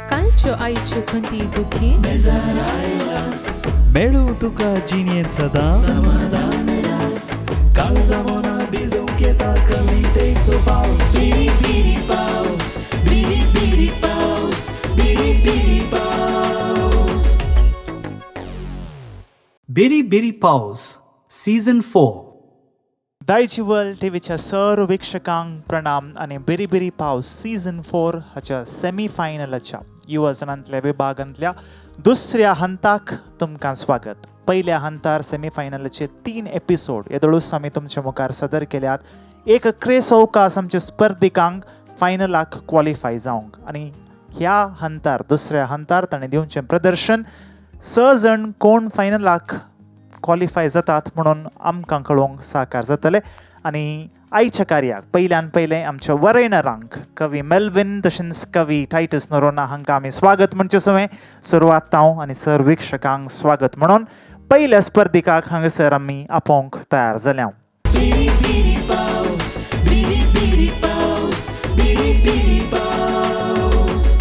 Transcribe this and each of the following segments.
कालच्यो आईच्यो खंती दुखी मेळू तुका जिणेत सदा समाधान रस काळजा मोना भिजवून येता कवितेचो पाऊस बिरी बिरी पाऊस बिरी बिरी पाऊस बिरी बिरी पाऊस बिरी बिरी पाऊस सीझन 4 दायजिवल टीव्हीच्या सर्व वीक्षकांक प्रणाम आणि बिरी बिरी पावस सीझन 4 हाच्या सेमीफायनलाच्या युवजनांतल्या विभागांतल्या दुसऱ्या हंताक तुमकां स्वागत. पयल्या हंतार सेमीफायनलाचे 3 एपिसोड येदळूच आमी तुमच्या मुखार सदर केल्यात. एक क्रेस अवकाश आमच्या स्पर्धिकांक फायनलाक क्वॉलिफाय जावंक आनी ह्या हंतार दुसऱ्या हंतार ताणें दिवचें प्रदर्शन 6 जण कोण फायनलाक क्वॉलिफाय जातात म्हणून आमकां कळोवंक साकार जातले. आनी आयच्या कार्याक पयल्यान पयलें आमच्या वरयणरांक कवी मेल्विन तशेंच कवी टायटस नोरोना हांकां आमी स्वागत म्हणचे सवय सुरवात हांव आनी सर वीक्षकांक स्वागत म्हणून पयल्या स्पर्धिकाक हांगासर आमी आपोवंक तयार जाल्या. बिरी बिरी पाऊस बिरी बिरी पाऊस बिरी बिरी पाऊस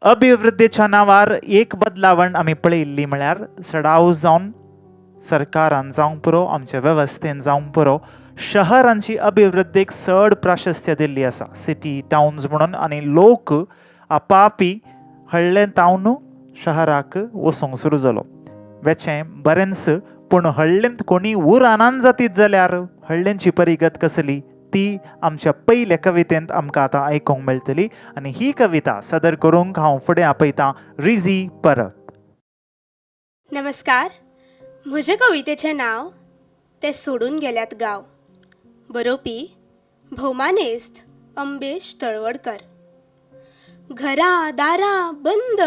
अभिवृद्धीच्या नांवार एक बदलावण आमी पळयल्ली म्हळ्यार सडाव जावन सरकारान जावंक पुरो आमच्या वेवस्थेन जावंक पुरो शहरांची अभिवृद्धीक चड प्राशस्त्य दिल्ली आसा. सिटी टाउन्स म्हणून आनी लोक आपापी हळ्ळें तावन शहराक वचूंक सुरू जालो. वेचें बरेंच पूण हळ्ळेंत कोणी उर आनंद जातीत जाल्यार हळ्ळेंची परिगत कसली ती आमच्या पयल्या कवितेंत आमकां आतां आयकूंक मेळटली. आनी ही कविता सदर करूंक हांव फुडें आपयतां रिझी परब. नमस्कार. म्हजे कवितेचें नांव ते सोडून गेल्यात गांव. बरोवपी भौमानेस्त अंबेश तळवडकर. घरां दारां बंद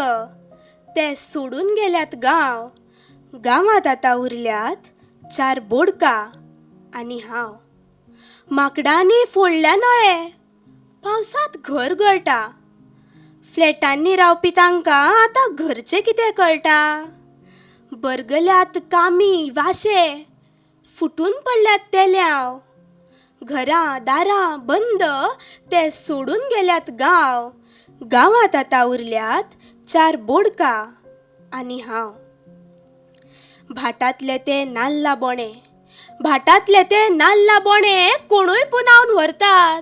ते सोडून गेल्यात गांव. गांवांत आतां उरल्यात 4 बोडका आनी हांव. माकडांनी फोडल्या नळे पावसांत घर गळटा. फ्लॅटांनी रावपी तांकां आतां घरचें कितें कळटा. बरगल्यात कामी वाशे फुटून पडल्यात तेल्याव. घरां दारां बंद ते सोडून गेल्यात गांव. गांवांत आतां उरल्यात 4 बोडका आनी हांव. भाटांतले ते नाल्ला बोणे भाटांतले ते नाल्ला बोणे कोणूय पुनावन व्हरतात.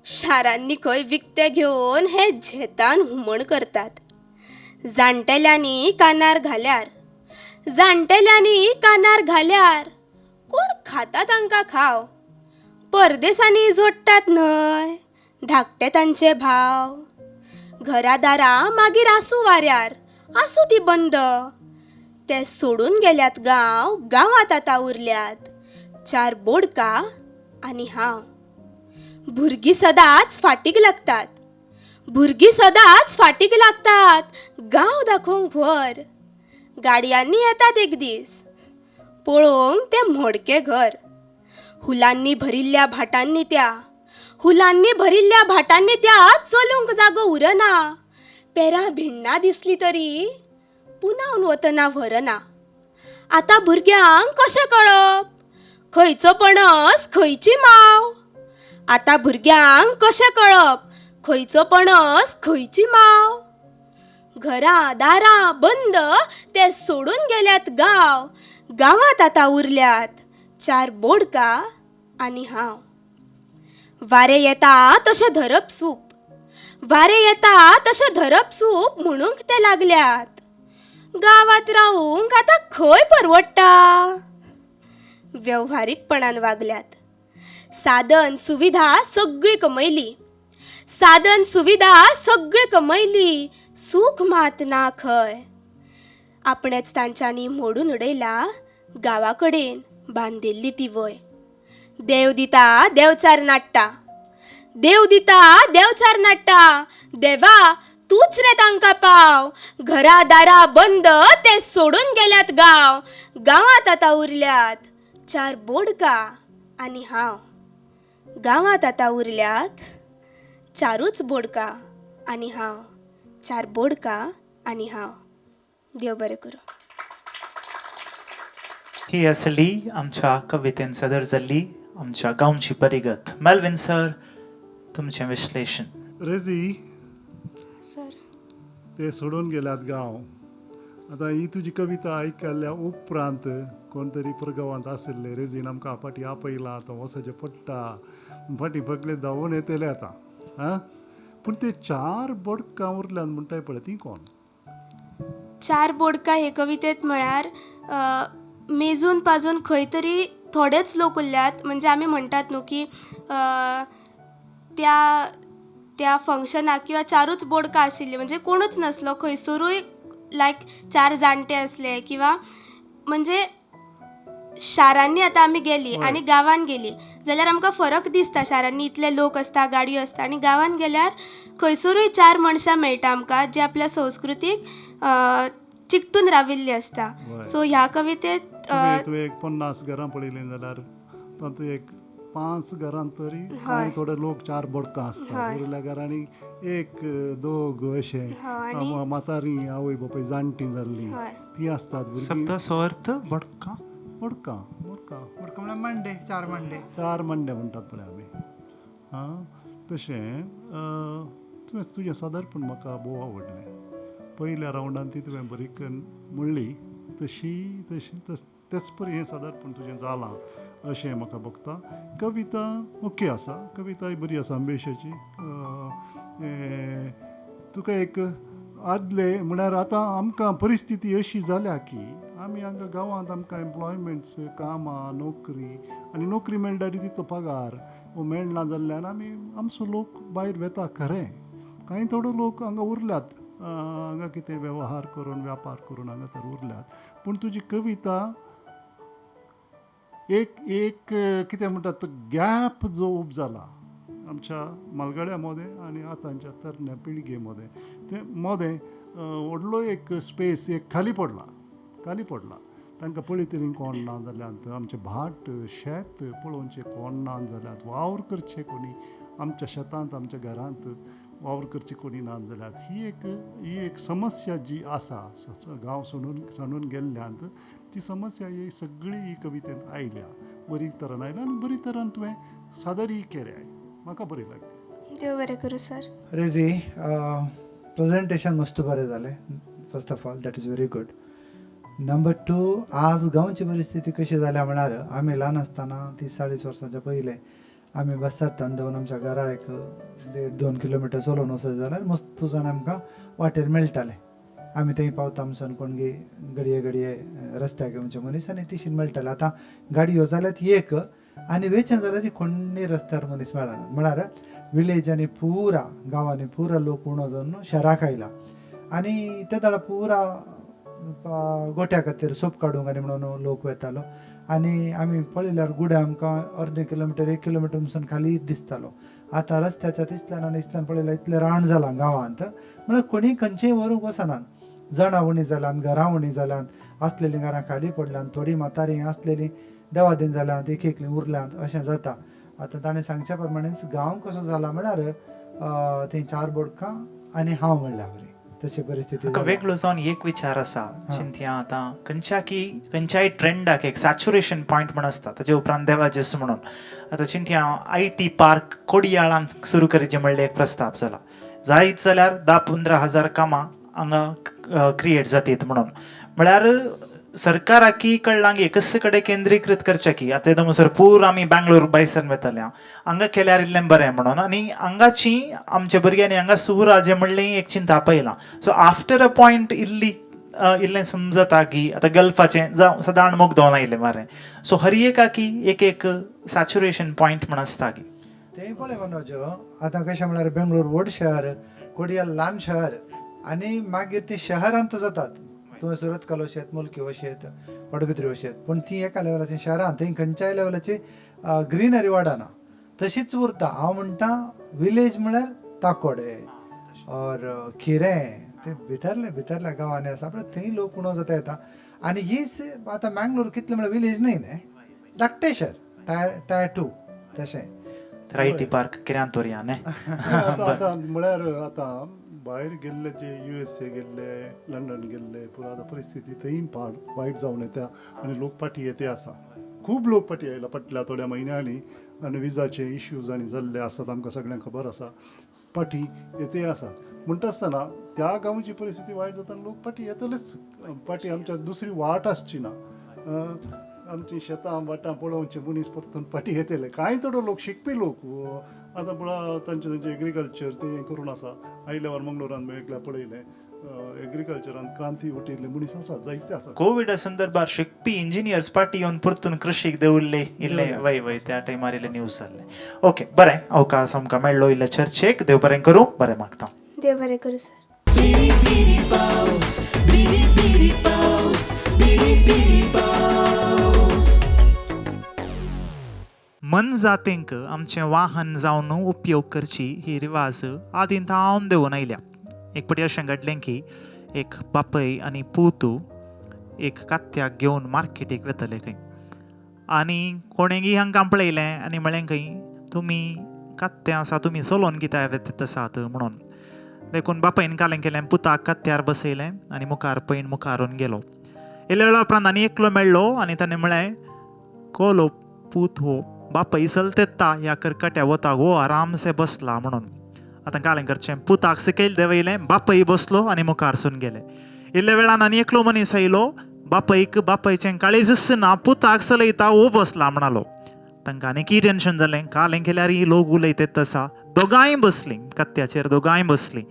शारांनी खंय विकते घेवन हे झेतान हुमण करतात. जाणटेल्यांनी कानार घाल्यार कोण खाता तांकां खाव. परदेसांनी जोडटात न्हय धाकटे तांचे भाव. घरादारां मागीर आसूं वाऱ्यार आसूं ती बंद. ते सोडून गेल्यात गांव. गांवांत आतां उरल्यात 4 बोडका आनी हांव. भुरगीं सदांच फाटीक लागतात गांव दाखोवंक व्हर. गाडयांनी येतात एक दीस पळोवंक ते मोडके घर. हुलांनी भरिल्ल्या भाटांनी त्या चलूंक जागो उरना. पेरां भिण्णां दिसली तरी पुनावन वतना व्हरना. आतां भुरग्यांक कशें कळप खंयचो पणस खंयची माव. घरां दारां बंद ते सोडून गेल्यात गांव. गांवांत आतां उरल्यात 4 बोडका आनी हांव. वारें येता तशें धरप सूप म्हणूंक ते लागल्यात. गांवांत रावूंक आतां खंय परवडटा. वेवहारीकपणान वागल्यात. साधन सुविधा सगळी कमयली सूख मात ना खंय. आपणेच तांच्यांनी मोडून उडयला गांवाकडेन बांदिल्ली ती वय. देव दिता देवचार नाट्टा. देवा तूच रे तांकां पाव. घरा दारा बंद ते सोडून गेल्यात गांव. गांवांत आतां उरल्यात 4 बोडका आनी हांव. गांवांत आतां उरल्यात 4च बोडका आनी हांव. 4 बोडका आनी हांव. देव बरें करूं. ही आसली आमच्या कवितेन सदर जाल्ली आमच्या गांवची परिगत. मेल्विन सर तुमचें विश्लेषण. रेझी सर ते सोडून गेल्यात गांव. आतां ही तुजी कविता आयकल्ल्या उपरांत कोण तरी परगांवांत आशिल्ले रेजीन आमकां फाटीं आपयलां तो वचचें पडटा फाटीं फकले धांवून येतले आतां आं पूण ते 4 बोडकां उरल्यात म्हणटाय पळय ती कोण? 4 बोडका हे कवितेत म्हळ्यार मेजून पाजून खंय तरी थोडेच लोक उरल्यात. म्हणजे आमी म्हणटात न्हू की त्या फंक्शनाक किंवा 4च बोडका आशिल्ली म्हणजे कोणूच नसलो खंयसरूय लायक 4 जाणटे असले किंवा म्हणजे शारांनी आतां आमी गेली आनी गांवांत गेली जाल्यार आमकां फरक दिसता. शारांनी इतले लोक असता गाडयो असता आनी गांवांत गेल्यार खंयसरूय 4 मनशां मेळटा आमकां जे आपल्या संस्कृतीक चिकटून राविल्ली असता. सो ह्या कवितेत तुवें एक 50 घरां पळयलीं जाल्यार तातूंत एक 5 घरांत तरी कांय थोडे लोक 4 बोडकां आसता. उरल्या घरांनी 1-2 अशें म्हातारी आवय बापूय जाणटीं जाल्लीं ती असतात. शब्द अर्थ बोडका बोडकां म्हळ्यार मंडे 4 मंडे 4 मंडे म्हणटात पळय आमी. तशें तुजें सादारपण म्हाका भोव आवडलें. पयल्या रावंडान ती तुवें बरी म्हणली तेच परी हें सादारपण तुजें जालां अशें म्हाका भोगता. कविता ओके आसा, कविताय बरी आसा अंबेशाची. तुका एक आदले म्हळ्यार आतां आमकां परिस्थिती अशी जाल्या की आमी हांगा गांवांत आमकां एम्प्लॉयमेंट्स कामां नोकरी आनी नोकरी मेळटारी तितलो पगार वो मेळना जाल्ल्यान आमी आमचो लोक भायर वेता खरें. कांय थोडे लोक हांगा उरल्यात हांगा कितें वेवहार करून व्यापार करून हांगा तर उरल्यात. पूण तुजी कविता एक कितें म्हणटात तो गॅप जो उब जाला आमच्या मालगाड्या मदें आनी आतांच्या तरण्या पिळगे मदें ते मदें व्हडलो एक स्पेस एक खाली पडला. तांकां पळयतरी कोण ना जाल्यात आमचें भाट शेत पळोवचें कोण ना जाल्यात वावर करचें कोणी आमच्या शेतांत आमच्या घरांत वावर करची कोणी ना जाल्यात ही एक समस्या जी आसा गांव सोडून गेल्ल्यांत ती समस्या ही सगळी ही कवितेंत आयल्या. बरी तरेन आयल्या आनी बरी तरेन तुवें सादरीय केल्या. म्हाका बरी लागली. देव बरें करूं सर. रेजी प्रेजेंटेशन मस्त बरें जालें. First of all that is very good. Number 2 आज गांवची परिस्थिती कशी जाल्या म्हळ्यार आमी ल्हान आसतना 30-40 वर्सांच्या पयले आमी बसांतल्यान देंवन आमच्या घरा एक 1.5-2 किलोमिटर चलोवन वचत जाल्यार मस्त जाण आमकां वाटेर मेळटाले. आमी थंय पावता म्हणून कोण घडये रस्त्याक येवचे मनीस आनी तिशीन मेळटाले. आतां गाडयो जाल्यात एक आनी वेचें जाल्यार कोणूय रस्त्यार मनीस मेळना. म्हळ्यार विलेजांनी पुरा गांवांनी पुरा लोक उणो जावन शहराक आयला आनी ते दाडा पुरा गोठ्या खातीर सोप काडूंक आनी म्हणून लोक वेतालो आनी आमी पळयल्यार गुडे आमकां 1 किलोमिटर 1 किलोमिटर म्हणून खाली दिसतालो. आतां रस्त्याच्या तिसल्यान आनी इतल्यान पळयल्यार इतलें रान जालां गांवांत म्हळ्यार कोणी खंयचेय व्हरूंक वचनात. जणां उणी जाल्यात घरां उणी जाल्यात आसलेलीं घरां खाली पडल्यात थोडीं म्हातारीं आसलेलीं देवादीन जाल्यात एक उरल्यांत अशें जाता. आतां ताणें सांगच्या प्रमाणेच गांव कसो जाला म्हळ्यार थंय 4 बोडकां आनी हांव म्हणल्यार बरी तशी परिस्थिती. वेगळो जावन एक विचार आसा चिंतया आतां खंयच्याय ट्रेंडाक एक सॅच्युरेशन पॉयंट म्हण आसता ताचे उपरांत देवाजेस म्हणून. आतां चिंतया IT पार्क कोडयाळांत सुरू करचें म्हणलें एक प्रस्ताव जाला. जायत जाल्यार 10-15 हजार कामां हांगा क्रिएट जातात म्हणून. म्हळ्यार सरकाराकी कळलांक एकच कडेन केंद्रीकृत करचें की आतां एकदम पूर आमी बँगलोर बायसन वेताल्या हांगा केल्यार इल्लें बरें म्हणून आनी हांगाची आमच्या भुरग्यांनी हांगा सुरा जें म्हणलें एक चिंता पयलां. सो आफ्टर अ पॉयंट इल्लें समजता की आतां गल्फाचें जावं सदां मोग दोन आयलें मारें. सो हर एकाकी एक सॅच्युरेशन पॉयंट म्हण आसता की तें पळय मनोज. आतां कशें म्हळ्यार बेंगलोर व्हड शहर कोडयाल ल्हान शहर आनी मागीर ती शहरांत जातात. थंय सुरत कालो शेत मुलकी वशेत पडबिद्री वशेत पूण ती एका लेवलाची शहरां थंय खंयच्याय लेवलाची ग्रीनरी वाडना तशीच उरता. हांव म्हणटा विलेज म्हळ्यार ताकोडे और खिरें ते भितरल्या गांवांनी आसा पण थंय लोक उणो जाता येता. आनी हीच आतां मँगलोर कितले म्हळ्यार विलेज न्हय न्ही धाकटें शहर टायर 2 तशें. IT पार्क किऱ्यान तोरया न्ही. आतां म्हळ्यार आतां भायर गेल्ले जे USA गेल्ले लंडन गेल्ले पुरो आतां परिस्थिती थंय वायट जावन येता आनी लोक फाटीं येते आसा. खूब लोक फाटीं आयला फाटल्या थोड्या म्हयन्यांनी आनी विजाचे इश्यूज आनी जाल्ले आसात आमकां सगळ्यांक खबर आसा फाटीं येते आसात. म्हणटा आसतना त्या गांवची परिस्थिती वायट जाताना लोक फाटी येतलेच, फाटी आमच्या दुसरी वाट आसची ना. आमची शेतां वाटां पळोवचे मनीस परतून फाटी येतले. कांय थोडो लोक शिकपी लोक आतां पळय तांचे एग्रीकल्चर ते हें करून आसा. आयल्या मंगळुरान एकल्या पळयलें एग्रीकल्चरान क्रांती उठयल्ले मनीस आसात, जायते आसात. कोविड संदर्भात शिकपी इंजिनियर्स पार्टी येवन परतून कृषीक देवल्ले इल्ले वय वय त्या टायमार इल्ले न्यूज जाल्ले. ओके बरें, अवकाश आमकां मेळ्ळो इल्ले चर्चेक. देव बरें करूं. बरें मागता. देव बरें करूं sir. Biri biri paus, biri biri paus, biri biri paus. मन जातेंक आमचें वाहन जावन उपयोग करची ही रिवाज आदीं थावन देंवन आयल्या. एक फावटी अशें घडलें की एक बापय आनी पूत एक कात्याक घेवन मार्केटीक वेतले खंय, आनी कोणेंय हांकां पळयलें आनी म्हळें खंय तुमी कात्तें आसा, तुमी चलोवन कित्याक वेतत आसात म्हणून. देखून बापायन कालें केलें, पुताक कात्यार बसयलें आनी मुखार पयन मुखारून गेलो. इल्ल्या वेळा उपरांत आनी एकलो मेळ्ळो आनी ताणें म्हळें कोलो पूत हो बापाय चलतेता ह्या करकट्या वता हो आरामसे बसला म्हणून. आतां कालें करचें, पुताक सकयल देंवयलें, बापाय बसलो आनी मुखारसून गेले. इल्ल्या वेळान आनी एकलो मनीस आयलो, बापायचें काळीज ना, पुताक चलयता हो बसला म्हणालो. तांकां आनीकय टेन्शन जालें. कालें केल्यार ही लोक उलयतात तसा. दोगांय बसलीं कत्त्याचेर, दोगांय बसलीं.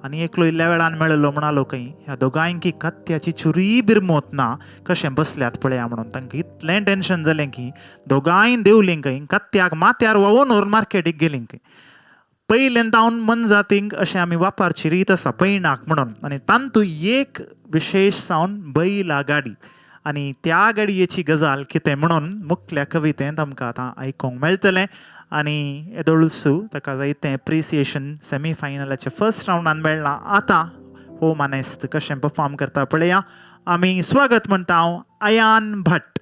आनी एकलो इल्ल्या वेळान मेळलो म्हणालो खंय ह्या दोगांयकी कत्त्याची चुरी बिरमोत ना, कशें बसल्यात पळया म्हणून. तांकां इतलें टेन्शन जालें की दोगांय देंवलीं खंय, कत्त्याक माथ्यार व्हांवून व्हरून मार्केटीक गेलीं खंय. पयलेंदा हांव मन जातींक अशें आमी वापरची रीत आसा पैणाक म्हणून, आनी तांतूं एक विशेश जावन बैला गाडी. आनी त्या गाडयेची गजाल कितें म्हणून मुखल्या कवितेंत आमकां आतां आयकूंक मेळटलें. आनी येदोळसू ताका जायतें एप्रिसिएशन सेमी फायनलाच्या फर्स्ट रावंडान मेळ्ळां. आतां हो मानेस्त कशें परफॉर्म करता पळया. आमी स्वागत म्हणटा हांव अयान भट.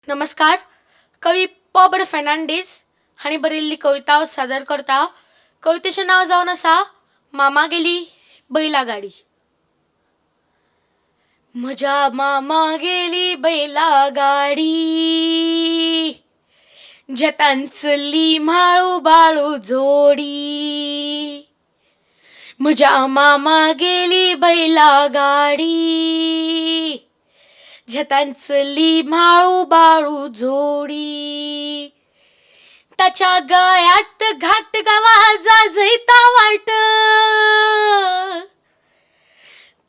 नमस्कार. कवी पॉबर फेर्नांडीस हांणी बरयल्ली कविता हांव सादर करता. कवितेचें नांव जावन आसा मामा गेली बैला गाडी. म्हज्या मामा गेली बैला गाडी, जतान चल्ली म्हाळू बाळू जोडी. म्हज्या मामा गेली बैला गाडी, जतान चल्ली म्हाळू बाळू जोडी. ताच्या गळ्यात घाट गावा जाजयता वाट,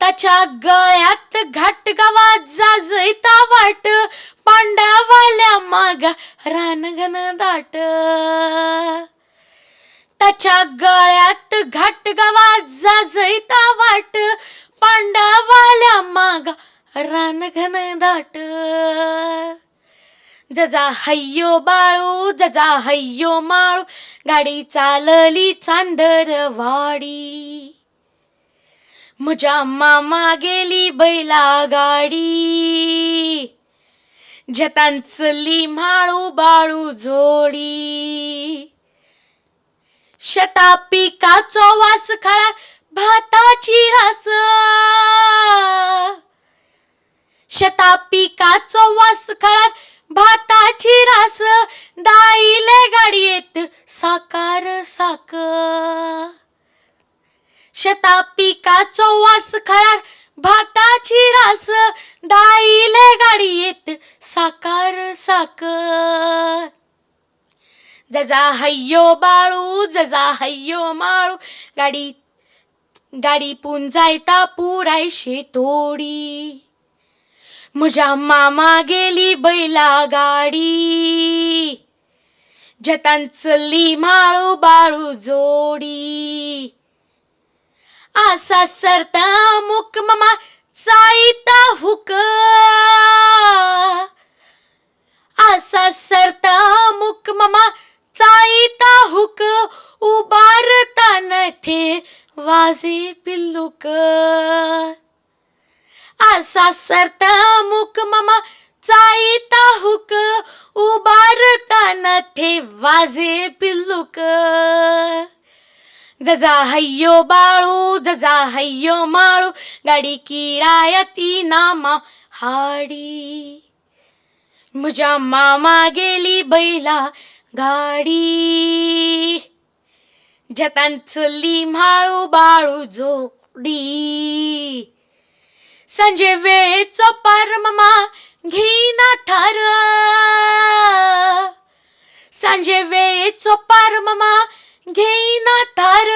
ताच्या गळ्यात घाट गावा जाजयता वाट. पांड्यावाल्या मागा रान घन दाट, ताच्या गळ्यात घाट गावा जाजयता वाट. पांड्यावाल्या मागा रान घन दाट. जजा हय्यो बाळू, जजा हय्यो माळू, गाडी चालली चांदरवाडी. म्हज्या मामा गेली बैला गाडी, जतान चल्ली म्हाळू बाळू जोडी. शेता पिकाचो वास खळा भाताची रास, शेता पिकाचो वास खळा भाताची रास. दाईले गाडयेत साकार साक, शेता पिकाचो वास खळार भाताची रास. दाईले गाडयेत साकार साक. जजा हय्यो बाळू, जजा हय्यो माळू, गाडी पुंजायता पुरायशी तोडी. म्हज्या मामा गेली बैला गाडी, जतान चल्ली म्हाळू बाळू जोडी. आसा सरता मुक मामा चाळीता हुक, आसा सरता मुक मामा चाळीता हुक. उबारता नथे वाजे पिल्लूक, आसा सरता मुक मामा चाळीता हुक. उबारता नथे वाजे पिल्लूक. जजा हय्यो बाळू, जजा हय्यो माळू, गाडी किरायती नामा हाडी. म्हज्या मामा गेली बैला गाडी, जतांचली म्हाळू बाळू जोडी सांजे वेळेचो पार मामा घेईना थार सांजे वेळेचो पार मामा घेईना थार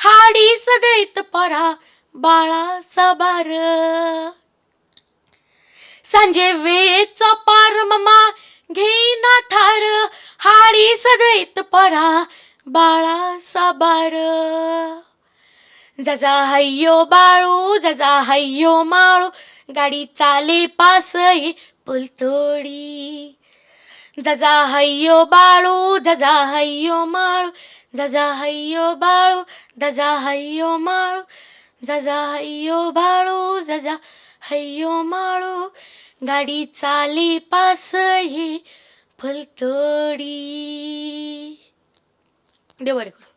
हाडी सदैत परा बाळा साबार सांजे वेळेचो पार मामा घेईना थार हाडी सदैत परा बाळा साबार जजा हय्यो बाळू जजा हय्यो माळू गाडी चाले पासई पुलतोडी जजा हय्यो बाळू जजा हय्यो माळू जजा हय्यो बाळू जजा हय्यो माळू जजा हय्यो बाळू जजा हय्यो माळू गाडी चाले पासई फुलतोडी. देव बरें करूं.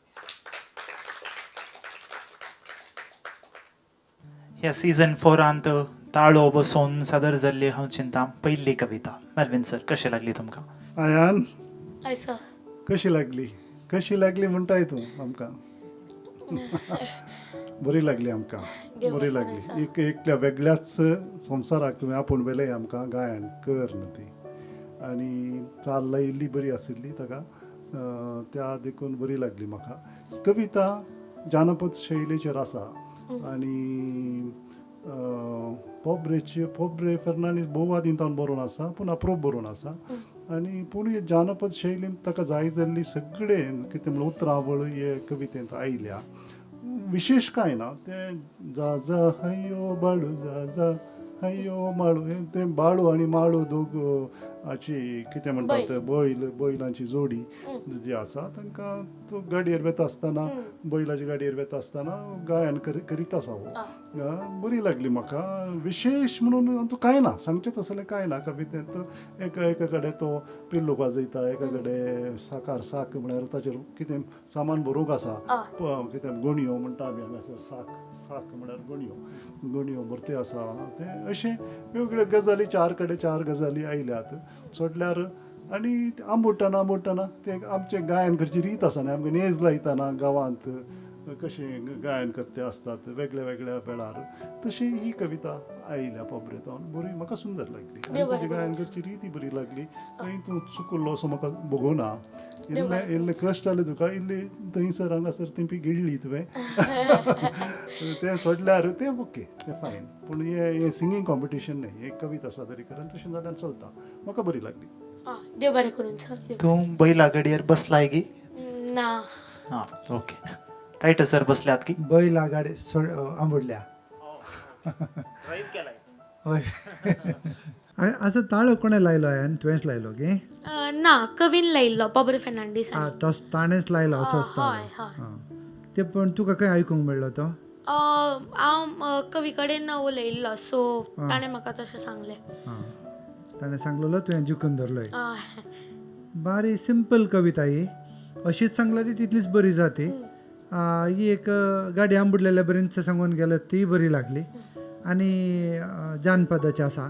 ह्या सीझन 4 ताळो बसोवन सादर जाल्ली हांव चिंता पयली कविता. मेल्विन सर, कशी लागली तुमकां? आयान हय सर. कशी लागली म्हणटाय तूं आमकां? बरी लागली आमकां, बरी लागली. एकल्या वेगळ्याच संवसाराक तुवें आपूण वेलें आमकां गायन कर न्हू ती. आनी चाल लायिल्ली बरी आशिल्ली ताका, त्या देखून बरी लागली म्हाका. कविता जानपद शैलीचेर आसा आनी पोब्रे फर्नांडीस भोव आदींतावन बरोवन आसा, पूण अप्रूप बरोवन आसा. आनी पूण जानपद शैलींत ताका जाय जाल्ली सगळे कितें म्हणल्यार उतरावळ हे कवितेंत आयल्या. विशेष कांय ना, तें जा जा हय्यो बाळू जा जा हय्यो माळू, तें बाळू आनी माळू दोग हाची कितें म्हणटात बैलांची जोडी जी आसा तांकां तो गाडयेर वेता आसतना, बैलाच्या गाडयेर वेता आसतना गायन करीत आसा हो. बरी लागली म्हाका. विशेष म्हणून तूं कांय ना, सांगचें तसलें कांय ना कवितेंत. एका कडेन तो पिल्लूक वाजयता, एका कडेन साक म्हळ्यार ताचेर कितें सामान बरोवंक आसा, कितें गणयो म्हणटा आमी हांगासर, साक म्हळ्यार गणयो भरते आसा. ते अशें वेगवेगळ्यो गजाली, 4 गजाली आयल्यात सोडल्यार. आनी आंबोडटना ते आमचे गायन करची रीत आसा न्ही, आमकां नेज लायतना गांवांत कशें गायन करते आसतात वेगळ्या वेगळ्या वेळार, तशी ही कविता आयल्या पोब्रेतावन. बरी म्हाका सुंदर लागली. आनी ताची गायन करची रीती बरी लागली. थंय तूं चुकल्लो असो म्हाका भोगोना. इल्ले कश्ट जाले तुका, इल्ली थंयसर हांगासर तेंपी गिळ्ळी तुवें तें सोडल्यार तें ओके, तें फायन. पूण हें सिंगींग कॉम्पिटिशन न्ही, एक कविता सादरीकरण, तशें जाल्यार चलता. म्हाका बरी लागली. देव बरें करून सर. तूं बैला गाडयेर बसलाय की ना? हां, ओके. टायटल सर बसल्यात की? बैल आगाडे आंबोडल्या. होय. असं ताळो कोणे लायलो आयान? तुवेंच लायलो की? ना, कवीन लायिल्लो पोब्रे फेर्नांडीस. ताणेंच लायलो असो आसता. ते पण तुका खंय आयकूंक मेळ्ळो तो? हांव कवी कडेन उलयल्लो, सो ताणें म्हाका तशें सांगलें. ताणें सांगलेलो, तुवें जिखून धरलोय. बारी सिंपल कविता ही, अशीच सांगल्यार तितलीच बरी जाती. ही एक गाडी आंबुडलेल्या बरेंच सांगून गेलो, ती बरी लागली. आनी जानपदाची आसा.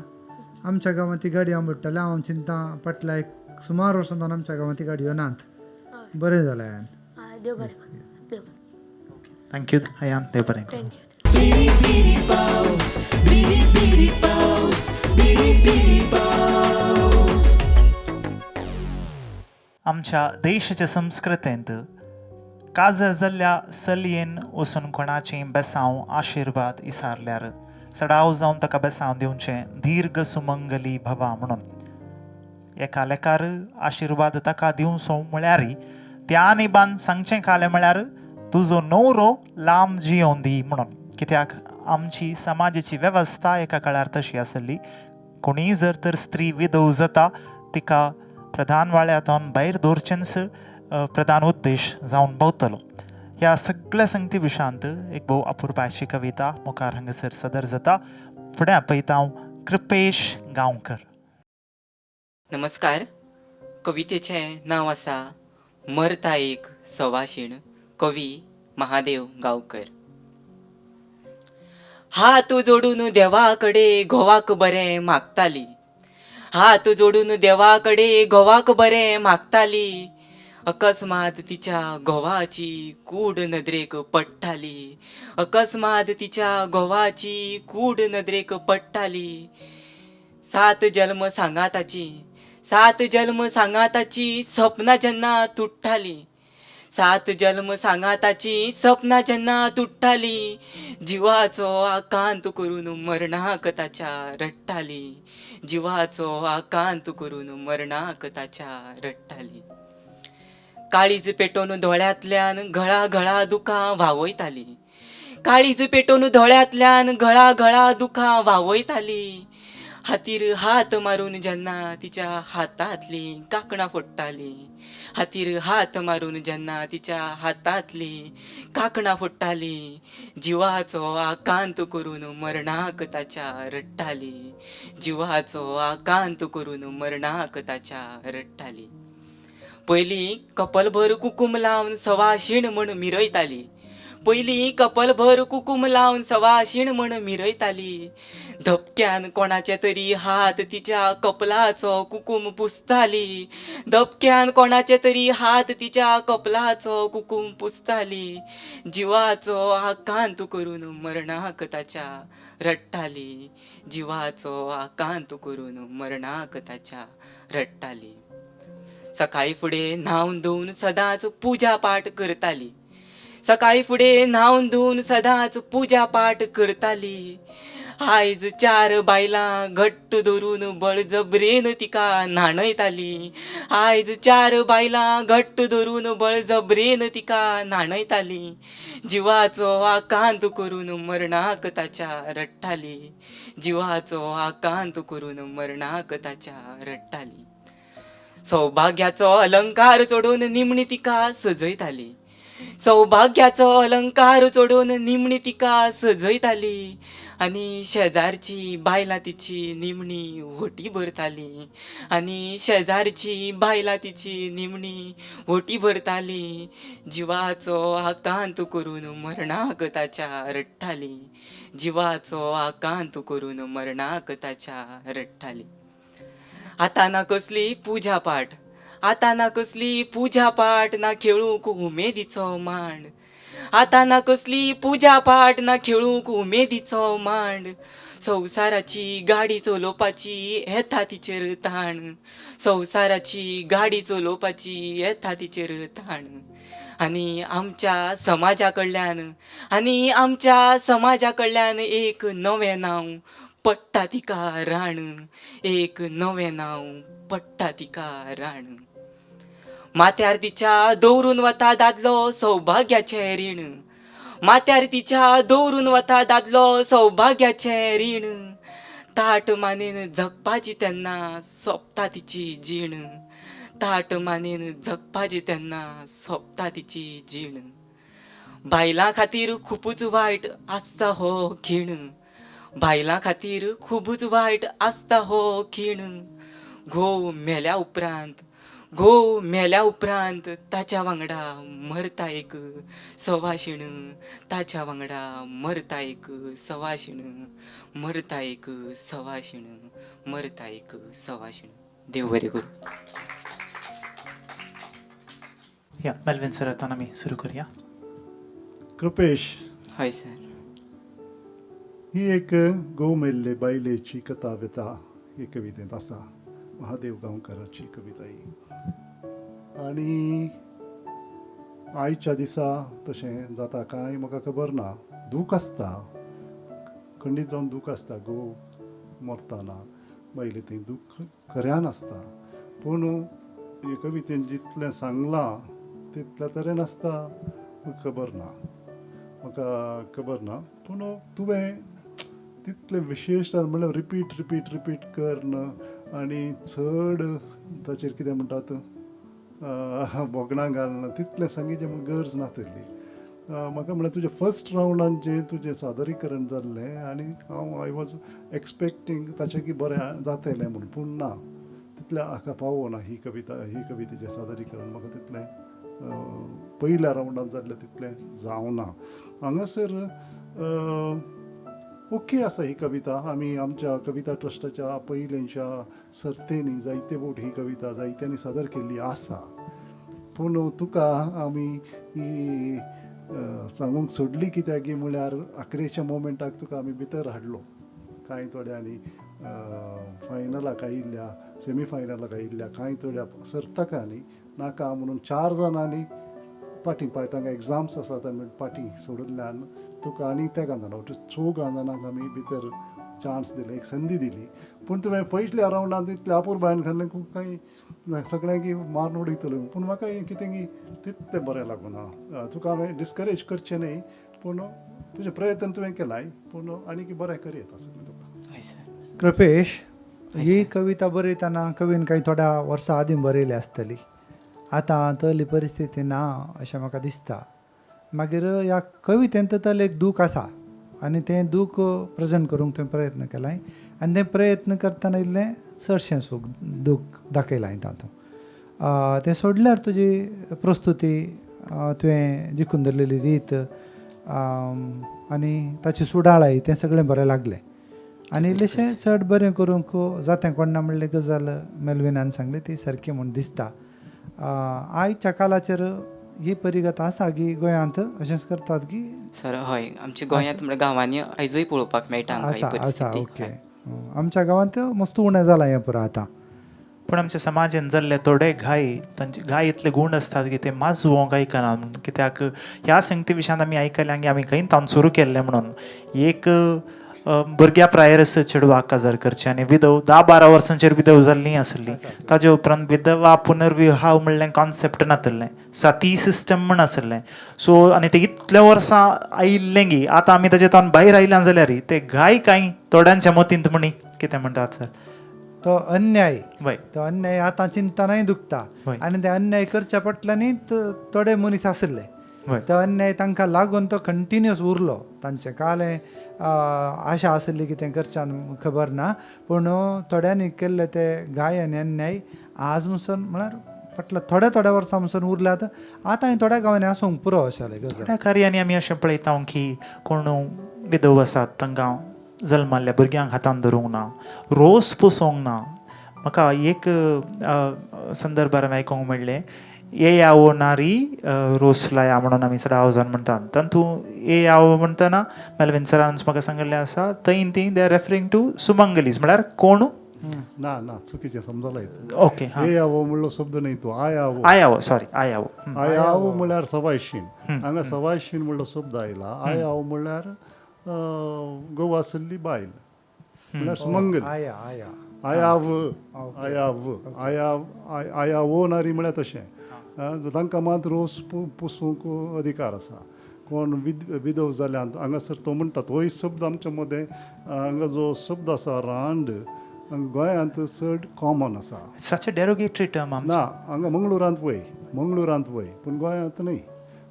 आमच्या गांवांत ती गाडी आंबुडटाली. हांव चिंता फाटल्या एक सुमार वर्सांतल्यान आमच्या गांवांत ती गाडयो नात. बरें जालें आयान. देव बरें करूं. देव बरें. थँक्यू आयान, देव बरें करूं. Thank you. Biri biri paus, biri biri paus, biri biri paus. आमच्या देशाच्या संस्कृतेंत काजार जाल्ल्या चलयेन वचून कोणाचें बेसांव आशिर्वाद इसारल्यार सडाव जावन ताका बेसांव दिवचें दीर्घ सुमंगली भवा म्हणून. एका लेकार आशिर्वाद ताका दिवचो म्हळ्यार त्या निबान सांगचें कालें म्हळ्यार तुजो न्हवरो लांब जियोन दी म्हणून. कित्याक आमची समाजाची वेवस्था एका काळार तशी आसली. कोणीय जर तर स्त्री विधव जाता तिका प्रधान वाड्यांतून भायर दवरचेंच प्रधान उद्देश जावन भोंवतलो. ह्या सगळ्या संगती विशयांत एक भोव अपुरबायची कविता मुखार हांगासर सदर जाता. फुडें आपयता हांव कृपेश गांवकर. नमस्कार. कवितेचें नांव आसा मरता एक सवाशीण, कवी महादेव गांवकर. हात जोडून देवा कडे घोवाक बरें मागताली, हात जोडून देवा कडे घोवाक बरें मागताली. अकस्मात तिच्या घोवाची कूड नदरेक पडटाली. अकस्मात तिच्या घोवाची कूड नदरेक पडटाली. 7 जल्म सांगाताची, 7 जल्म सांगाताची सपना जेन्ना तुट्टाली. 7 जल्म सांगाताची सपना जेन्ना तुट्टाली. जिवाचो आकांत करून मरणाक ताच्या रडटाली. जिवाचो आकांत करून मरणाक ताच्या रडटाली. काळीज पेटोवन दोळ्यांतल्यान घळा घळा दुखां व्हावयताली. काळीज पेटोवन दोळ्यांतल्यान घळा घळा दुखां व्हावयताली. हातीर हात मारून जेन्ना तिच्या हातांतली कांकणां फोडटाली. हातीर हात मारून जेन्ना तिच्या हातांतली कांकणां फोडटाली. जिवाचो आकांत करून मरणाक ताच्या रडटाली. जिवाचो आकांत करून मरणाक ताच्या रडटाली. पयलीं कपलभर कुकूम लावन सवाशीण म्हण मिरयताली. पयलीं कपलभर कुकूम लावन सवाशीण म्हण मिरयताली. धपक्यान कोणाचे तरी हात तिच्या कपलाचो कुकूम पुसताली. धपक्यान कोणाचे तरी हात तिच्या कपलाचो कुकूम पुसताली. जिवाचो आकांत करून मरणाक ताच्या रडटाली. जिवाचो आकांत करून मरणाक ताच्या रडटाली. सकाळी फुडें न्हावन धुवन सदांच पुजा पाठ करताली. सकाळी फुडें न्हावन धुवन सदांच पुजा पाठ करताली. आयज 4 बायलां घट्ट धरून बळजबरेन तिका न्हाणयताली. आयज 4 बायलां घट्ट धरून बळजबरेन तिका न्हाणयताली. जिवाचो आकांत करून मरणाक ताच्या रडटाली. जिवाचो आकांत करून मरणाक ताच्या रडटाली. सौभाग्याचो अलंकार चोडून निमणी तिका सजयताली. सौभाग्याचो अलंकार चोडून निमणी तिका सजयताली. आनी शेजारची बायलां तिची निमणी व्हटी भरताली. आनी शेजारची बायलां तिची निमणी व्हटी भरताली. जिवाचो आकांत करून मरणाक ताच्या रडटाली. जिवाचो आकांत करून मरणाक ताच्या रडटाली. आतां ना कसली पुजा पाठ, आतां ना कसली पुजा पाठ, ना खेळूंक उमेदीचो मांड. आतां ना कसली पुजा पाठ, ना खेळूंक उमेदीचो मांड. संवसाराची गाडी चलोवपाची येता तिचेर ताण. संवसाराची गाडी चलोवपाची येता तिचेर ताण. आनी आमच्या समाजा कडल्यान, आनी आमच्या समाजा कडल्यान एक नवें नांव पडटा तिका राण. एक नवें नांव पडटा तिका राण. माथ्यार तिच्या दवरून वता दादलो सौभाग्याचें रीण. माथ्यार तिच्या दवरून वता दादलो सौभाग्याचें रीण. ताट मानेन जगपाची तेन्ना सोंपता तिची जीण. ताट मानेन जगपाची तेन्ना सोंपता तिची जीण. बायलां खातीर खूबच वायट आसता हो खीण. बायलां खातीर खूबच वायट आसता हो खीण. घोव मेल्या उपरांत, घोव मेल्या उपरांत ताच्या वांगडा मरता एक सवाशीण. ताच्या वांगडा मरता एक सवाशीण. मरता एक सवाशीण. मरता एक सवाशीण. देव बरें करूं. या मेल्विन सर, आता आमी सुरू करूया. कृपेश, हय सर. ही एक गोव मेल्ले बायलेची कथा व्यथा ही कवितेंत आसा. महादेव गांवकाराची कविता ही. आनी आयच्या दिसा तशें जाता काय म्हाका खबर ना. दूख आसता, खंडीत जावन दूख आसता. गोव मरतना बायले थंय दूख खऱ्यान आसता. पूण हे कवितेन जितलें सांगलां तितल्या तरेन आसता म्हाका खबर ना. म्हाका खबर ना. पूण तुवें तितलें विशेशतान म्हणल्यार रिपीट रिपीट रिपीट करन आनी चड ताचेर कितें म्हणटात बोगणां घालना तितलें सांगिचें म्हण गरज ना तरी. म्हाका म्हळ्यार तुजें फर्स्ट रावंडान जें तुजें सादरीकरण जाल्लें आनी हांव आय वॉज एक्सपेक्टींग ताचें की बरें जातलें म्हूण. पूण ना, तितलें हाका पावोना ही कवितेचें सादरीकरण. म्हाका तितलें पयल्या रावंडान जाल्लें तितलें जावना. हांगासर ओके आसा ही कविता. आमी आमच्या कविता ट्रस्टाच्या पयलेंच्या सर्तेनी जायते फावट ही कविता जायत्यांनी सादर केल्ली आसा. पूण तुका आमी ही सांगूंक सोडली कित्याक की म्हळ्यार 11च्या मोमेंटाक तुका आमी भितर हाडलो कांय थोड्यांनी फायनलाक आयिल्ल्या सेमी फायनलाक आयिल्ल्या कांय थोड्या सर्तकांनी आनी नाका म्हणून 4 जाणांनी फाटीं पाय तांकां एग्जाम्स आसात आनी फाटीं सोडिल्ल्यान तुका आनी त्या गांजाना 4 गांजानाक आमी भितर चान्स दिले एक संदी दिली पूण तुवें पयल्या रावंडांत इतल्या अपूर भायन घाल्लें खूब काही सगळ्यांक मारून उडयतलो पूण म्हाका कितें की तितलें बरें लागूना तुका हांवें डिस्करेज करचें न्ही पूण तुजे प्रयत्न तुवें केलाय पूण आनी बरें कर येता सगळें तुका हय सर कृपेश ही कविता बरयतना कवीन काही थोड्या वर्सां आदीं बरयली आसतली आतां तली परिस्थिती ना अशें म्हाका दिसता मागीर ह्या कवितेंत तर एक दूख आसा आनी तें दूख प्रेजेंट करूंक तुवें प्रयत्न केलाय आनी तें प्रयत्न करतना इल्लें चडशें दूख दाखयलां तातूंत तें सोडल्यार तुजी प्रस्तुती तुवें जिखून धरलेली रीत आनी ताची सुडाळाय तें सगळें बरें लागलें आनी इल्लेशें चड बरें करूंक जातें कोण ना म्हणलें गजाल मेलविनान सांगली ती सारकी म्हूण दिसता आयच्या कालाचेर ही परिगत आसा की गोंयांत अशेंच करतात की सर हय आमच्या गोंयांत म्हणजे गांवांनी आयजूय पळोवपाक मेळटा आमकां ही आसा आसा परिस्थिती. ओके आमच्या गांवांत मस्त उणें जालां हें पुरो आतां पूण आमच्या समाजान जाल्ले थोडे तांचे इतले गूण आसतात की ते माजूंक आयकना कित्याक ह्या संगती विशयान आमी आयकल्यां की आमी खंय तावन सुरू केल्लें म्हणून एक भुरग्या प्रायर चेडवाक काजार करचें आनी विधव 10-12 वर्सांचेर विधव जाल्ली आसली ताजे उपरांत विधवा पुनर्विवाह म्हणलें कॉन्सेप्ट नासलें सती सिस्टम म्हण आसलें सो आनी ते इतल्या वर्सां आयिल्लें की आतां आमी ताजे तावन भायर आयल्यां जाल्यार ते कांय थोड्यांच्या मतींत म्हणी कितें म्हणटात सर तो अन्याय वय तो अन्याय आतां चिंतनाय दुखता वय. आनी ते अन्याय करच्या पटल्यानी थोडे मनीस आसले वय. तो अन्याय तांकां लागून तो कंटिन्युअस उरलो तांचे कालें आशा आसली की तें करच्यान खबर ना पूण थोड्यांनी केल्ले ते गाय आनी अन्याय आज म्हणसर म्हळ्यार फाटल्या थोड्या वर्सां म्हणसर उरल्यात आतां थोड्या गांवांनी आसूंक पुरो अशें गजाल त्या कार्यांनी आमी अशें पळयता की कोण विधव आसात तांकां जल्माल्ल्या भुरग्यांक हातान धरूंक ना रोस पुसोवंक ना म्हाका एक संदर्भार आयकूंक मेळ्ळें ए यावो नारी रोस लाया म्हणून आमी सडावजान म्हणटात तातूंत ए यावो म्हणटना मेलविन सरान म्हाका सांगिल्लें आसा थंय ती दे आर रेफरिंग टू सुमंगलीज म्हळ्यार कोण ना ना चुकीचें समजलाय ओके हे यावो म्हणलो शब्द न्ही तो आयावो आयावो सॉरी आयावो आयावो म्हळ्यार सवायशीण हांगा सवायशीण म्हणलो शब्द आयला आयावो म्हळ्यार घोव आसली बायल म्हळ्यार सुमंगली आया आया आयाव आयाव आयाव आयावो नारी म्हळ्यार तशें तांकां मात रोस पुसूंक अधिकार आसा कोण विधव जाल्यार हांगासर तो म्हणटा तोय शब्द आमच्या मदें हांगा जो शब्द आसा रांड गोंयांत चड कॉमन आसा सच अ डेरोगेटरी टर्म ना हांगा मंगळुरांत वय पूण गोंयांत न्ही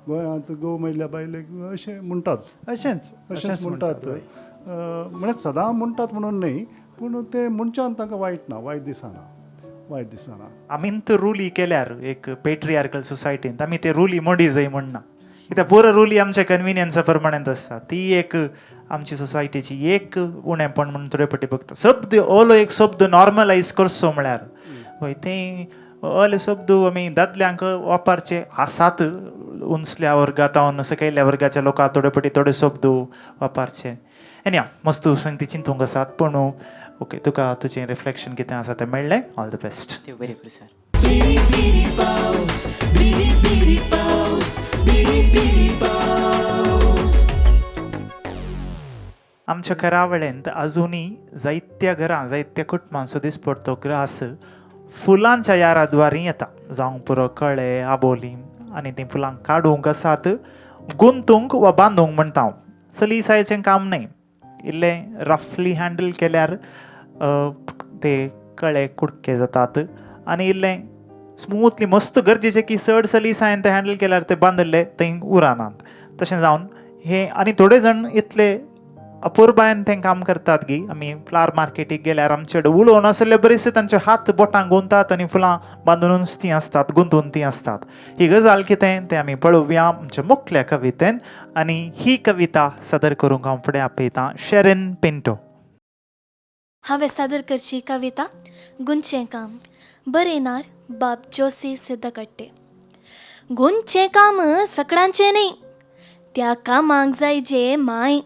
गोंयांत घोव मेल्ल्या बायलेक अशें म्हणटात अशेंच म्हणटात म्हळ्यार सदां म्हणटात म्हणून न्ही पूण ते म्हणच्यान तांकां वायट दिसना आमीन तर रुली केल्यार एक पेट्रियार्कल सोसायटींत आमी ते रुली मोडी जाय म्हणना कित्याक पुरो रुली आमच्या कन्विनियन्सा प्रमाणेंत आसता ती एक आमची सोसायटीची एक उणेपण म्हणून थोडे फाटी बघता शब्द ओलो एक शब्द नॉर्मलायज करचो म्हळ्यार हय ते अले शब्द आमी दादल्यांक वापरचे आसात उंचल्या वर्गांत सकयल्या वर्गाच्या लोकांक थोडे फाटी थोडे शब्द वापरचे एनी मस्त संगती चिंतूंक आसात पूण ओके तुका तुजें रिफ्लेक्शन कितें आसा तें मेळ्ळें ऑल द बेस्ट देव बरें करूं sir Biri biri paus, biri biri paus, biri biri paus. आमच्या घरावळेंत अजुनी जायत्या घरां जायत्या कुटुंबां सो दीस पडतो ग्रास फुलांच्या याराद्वारी येता जावं पुरो कळे आबोली आनी तीं फुलां काडूंक आसात गुंतूंक वा बांदूंक म्हणटा हांव सलीसायेचें काम न्ही इल्लें रफली हँडल केल्यार ते कळे कुडके जातात आनी इल्लें स्मूथली मस्त गरजेचें की चड सलीसायेन ते हँडल केल्यार ते बांदले थंय उरनात तशें जावन हे आनी थोडे जाण इतले अपुरबायन तें काम करतात की आमी फ्लावर मार्केटीक गेल्यार आमचे कडेन उलोवन आसले बरेचशे तांचे हात बोटांक गुंतात आनी फुलां बांदूनच तीं आसतात गुंतून तीं आसतात ही गजाल कितें तें आमी पळोवया आमच्या मुखल्या कवितेन आनी ही कविता सादर करूंक हांव फुडें आपयतां शेरिन पिंटो. हांवें सादर करची कविता गुंचें काम बरयणार बाब जोसी सिद्धकट्टे. गुंचे काम सगळ्यांचे नाही, त्या कामाक जायचे माय.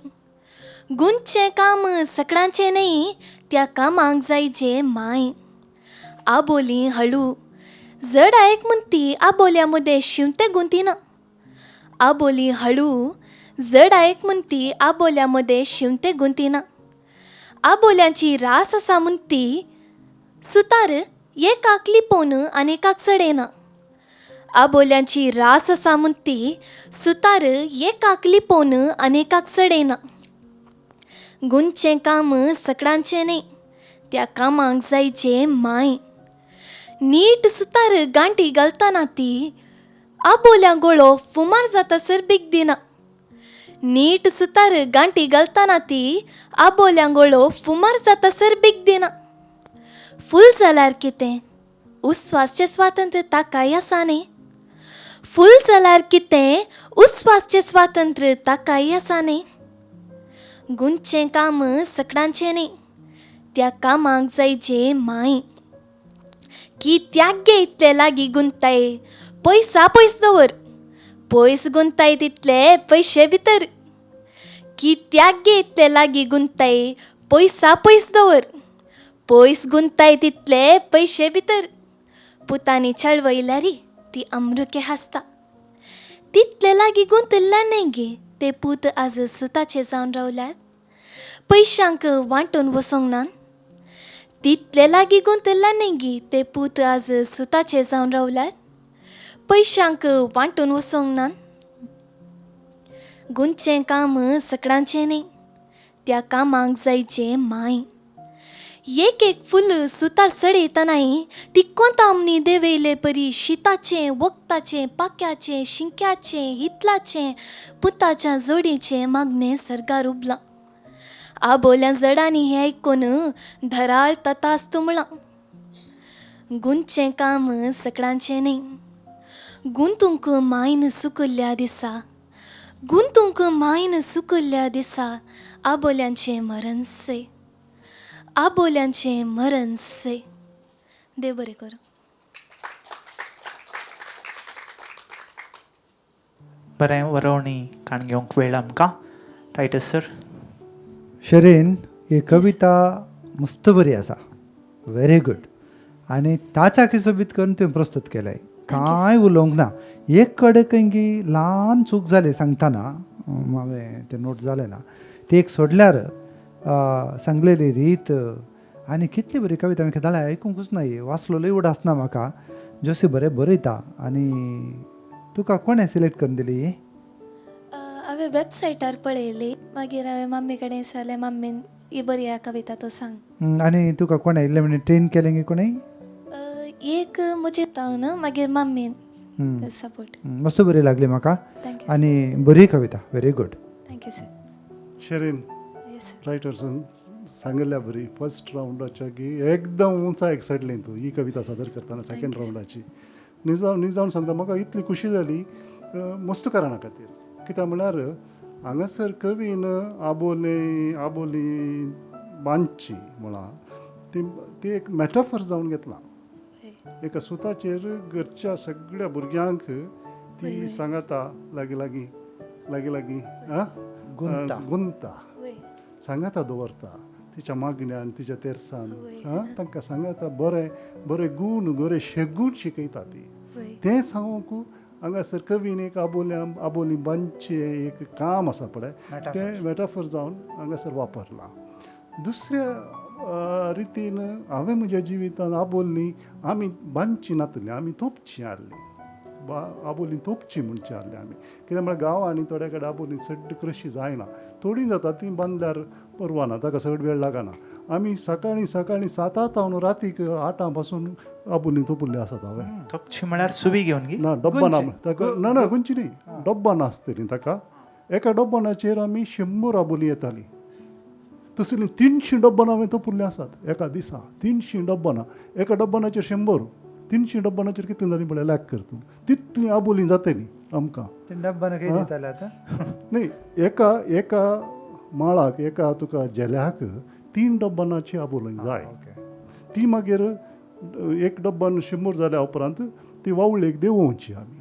गुंचे काम सगळ्यांचे नाही, त्या कामाक जायचे माय. आबोली हळू जड ऐक म्हणती, आबोल्यामध्ये शिवते गुंतीना. आबोली हळू जड ऐक म्हणती, आबोल्यामध्ये शिवते गुंतीना. आबोल्यांची रास असा म्हणती, सुतार एकाक लिपोन अनेकाक सडेना. आबोल्यांची रास असा म्हणती, सुतार एकाक लिपोन अनेकाक सडेना. गुंचे काम सगळ्यांचे नाही, त्या कामाक जायचे माय. नीट सुतार गांठी घालतना ती आबोल्या गोळो फुमार जातासर बीग दिना. नीट सुतार गांठी घालतना ती आबोल्या गोळो फुमार जातासर बीग दिना. फूल जाल्यार कितें, उस्वासचें स्वातंत्र्य ताकाय आसाने. फूल जाल्यार कितें, उस्वासचें स्वातंत्र्य ताकाय आसाने. गुंचे काम सगळ्यांचे नाही, त्या कामाक जायचे माय. की त्यागे इतले लागीं गुंताय, पयसा पयस दवर. पयस गुंताय तितले पयशे भितर. की त्यागे इतले लागीं गुंताय, पयसा पयस दवर. पयस गुंताय तितले पयशे भितर. पुतांनी चळवयल्यारी ती अमृके हासता. तितले लागीं गुंतल्या न्ही गे ते पूत आज सुताचे जावन रावल्यात. पयशांक वांटून वसोंक ना. तितले लागीं गुंतल्या न्ही गे ते पूत आज सुताचे जावन रावल्यात. पयशांक वांटून वसोंक ना. गुंचे काम सगळ्यांचे न्ही, त्या कामाक जायचे माय. एक एक फूल सुतार सडयतनाय ती कोंतामणी देवयले परी शिताचे, वखदाचे, पाक्याचे, शिंक्याचे, हितलाचे, पुताच्या जोडीचे मागणे सरगार उबला. आबोल्या जडांनी हे ऐकून धराळ ततास तुमळा. गुंचे काम सगळ्यांचे न्ही, गुंतूंक मायन सुकल्ल्या दिसा. गुंतूंक मायन सुकल्ल्या दिसा आबोल्यांचे मरण से. आबोल्यांचे मरण से. देव बरें करूं. बरें, वरवणी काण घेवंक वेळ आमकां. Titus sir. शरीन ही कविता मस्त बरी आसा, व्हेरी गुड. आनी ताच्या हिशोबीत करून तुवें प्रस्तुत केलाय, कांय उलोवंक ना. एक कडेन खंय ल्हान चूक जाली सांगतना, हांवें तें नोट जालें ना. ती एक सोडल्यार सांगलेली रीत आनी कितली बरी कविता हांवें केदाळे आयकूंकूच ना. वाचलोलूय उडासना म्हाका. जोशी बरें बरयता. आनी तुका कोणें सिलेक्ट करून दिली? हांवें वेबसायटार पळयली, मागीर हांवें मम्मी कडेन विचारलें, मम्मीन ही बरी ह्या कविता तो सांग. आनी तुका कोणें इल्लें म्हणजे ट्रेन केलें गे कोणें? एक म्हजे तावन, मागीर मम्मीन सपोर्ट. मस्त बरी लागली म्हाका. थँक्यू. आनी बरी कविता, very good. Thank you sir. Sherin yes. रायटर्सान सांगिल्ल्या बरी फर्स्ट रावंडाच्या की एकदम उंचा एक्सायटली तूं ही कविता सादर करतना सेकंड रावंडाची. निजावन सांगता म्हाका इतली खुशी जाली मस्तकाराणा खातीर. कित्याक म्हळ्यार हांगासर कवीन आबोली बांदची म्हणा ती एक मॅटाफर जावन घेतला. एका सुताचेर घरच्या सगळ्या भुरग्यांक ती सांगाता लागीं गुंता सांगाता दवरता तिच्या मागण्यान, तिच्या तेरसान. तांकां सांगाता बरे गूण, बरे शेगूण शिकयता ती. तें सांगूंक हांगासर कवीन एक आबोली बांदचें एक काम आसा पळय, तें मॅटाफर जावन हांगासर वापरलां. दुसऱ्या रितीन हांवें म्हज्या जिवितांत आबोली आमी बांदची नातली, आमी तोपची हाडली. आबोली तोपची म्हणची हाडली आमी. कित्याक म्हळ्यार गांवांनी थोड्या कडेन आबोली चड कृशी जायना, थोडी जाता ती बांदल्यार परवाना, ताका चड वेळ लागना. आमी सकाळीं 7 तावन रातीक 8 पासून आबोली तोपुल्ली आसात. हांवें तोपची म्हळ्यार सुवी घेवन गी ना डब्बा ना ताका, ना गुंची न्ही, डब्बा नासतली ताका. एका डब्बानाचेर आमी 100 आबोली येताली. तसली 300 डब्बाना हांवें तोपुल्ली आसात एका दिसा. 300 डब्बाना, एका डब्बानाचेर 100, 300 डब्बानाचेर कितली जाली म्हळ्यार लॅक कर तूं. तितली आबोली जातली आमकां. न्ही, एका माळाक, एका तुका जेल्याक 3 डब्बानाची आबोली जाय. ती मागीर एक डब्बान 100 जाल्या उपरांत ती वावळेक देंवोवची आमी.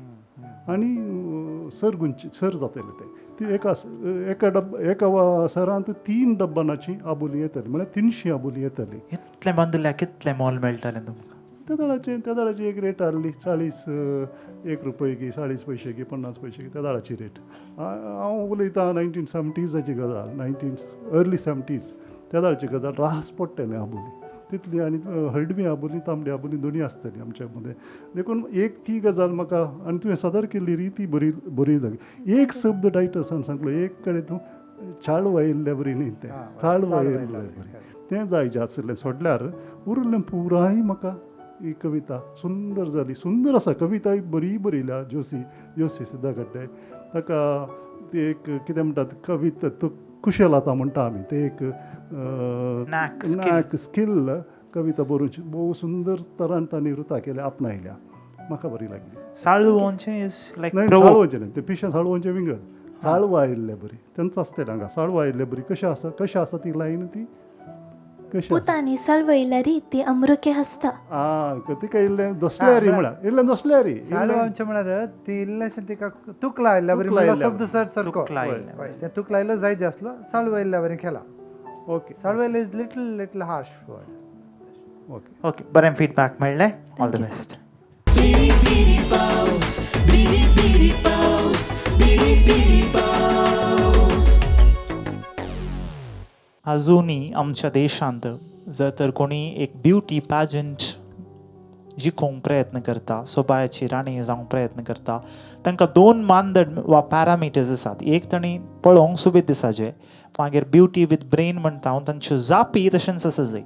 आनी सर जातले ते ती एका सरांत 3 डब्बानाची आबोली येतली म्हळ्यार 300 आबोली येतली. इतले बांदल्या कितले मोल मेळटालें तुमकां? त्या दाडाची एक रेट आहली 40 1 रुपये की 40 पैसे की 50 पैसे की त्या दाडाची रेट. हांव उलयतां 1970साची गजाल, अर्ली 70s त्या दाडाची गजाल. रास पडटलें आबोली तितली आनी हळडवी आबोली तांबडी आबोली दोनी आसतली आमच्या मदें. देखून एक ती गजाल म्हाका आनी तुवें सदर केल्ली रीती बरी जाली. एक शब्द डायटर्सान सांगलो एक कडेन तूं चाळ वायिल्ल्या बरी न्ही तें चाळ वायिल्ल्या बरी तें जायचें आसलें सोडल्यार उरलें पुराय म्हाका ही कविता सुंदर जाली. सुंदर आसा कविताय बरी बरयल्या जोशी सिद्धगड्डे. ताका ती एक कितें म्हणटात कविता तो कुशलता म्हणटा आमी ते एक नॅक स्किल कविता बरोवची भोव सुंदर तरान तांणी रुतां केल्या आपणायल्या. म्हाका बरी लागली. साळवोंचें इज लायक साळवोंचें न्ही तें पिशें साळवोंचें विंगड साळव आयिल्ले बरी तेंच आसतलें हांगा साळव आयिल्ले बरी. कशें आसा ती लायन ती कशी पुतांनी सळवयल्या रीती अमृके हसता. तिका इल्लें दसल्यारी म्हळ्यार इल्लें दसल्यारी साळवांचें म्हळ्यार ती इल्लेशें तिका तूक लायल्या बरी म्हणल्यार शब्द सर सारको तें तूक लायलो जायचे आसलो साळवयल्ल्या बरें केला. ओके साळवयलें is little harsh word. Okay okay बरें फीडबॅक मेळ्ळें. All the best. Biri biri paus, biri biri paus, biri biri paus. अजूनही आमच्या देशांत जर तर कोणी एक ब्युटी पॅजंट जिखोवंक प्रयत्न करता, सोबायाची राणी जावंक प्रयत्न करता, तांकां 2 मानदंड वा पॅरामिटर्स आसात. एक तांणी पळोवंक सुबेज दिसाचें, मागीर ब्युटी विथ ब्रेन म्हणटा हांव तांच्यो जापी तशेंच आसा जाय.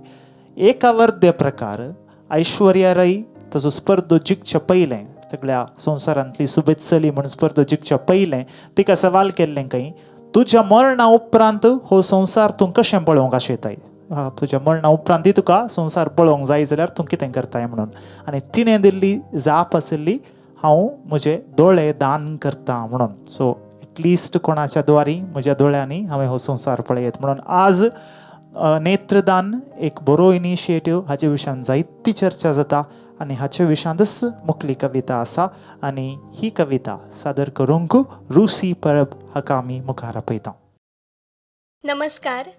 एका वर्द्य प्रकार ऐश्वर्या रೈ ताजो स्पर्धो जिखच्या पयलें सगळ्या संवसारांतली सुबेज चली म्हूण स्पर्धो जिखच्या पयलें तिका सवाल केल्लें खंय तुज्या मरणा उपरांत हो संवसार तूं कशें पळोवंक आशेताय. तुज्या मरणा उपरांत तुका संवसार पळोवंक जाय जाल्यार तूं कितें करताय म्हणून. आनी तिणें दिल्ली जाप आशिल्ली हांव म्हजे दोळे दान करता म्हणून. सो एटलिस्ट कोणाच्या द्वारी म्हज्या दोळ्यांनी हांवें हो संवसार पळयत म्हणून. आज नेत्रदान एक बरो इनिशिएटीव हाचे विशयान जायती चर्चा जाता आनी हाचे विशयांतच मुखली कविता आसा आनी ही कविता सादर करूंक रुसी परब हाका आमी मुखार आपयता. नमस्कार.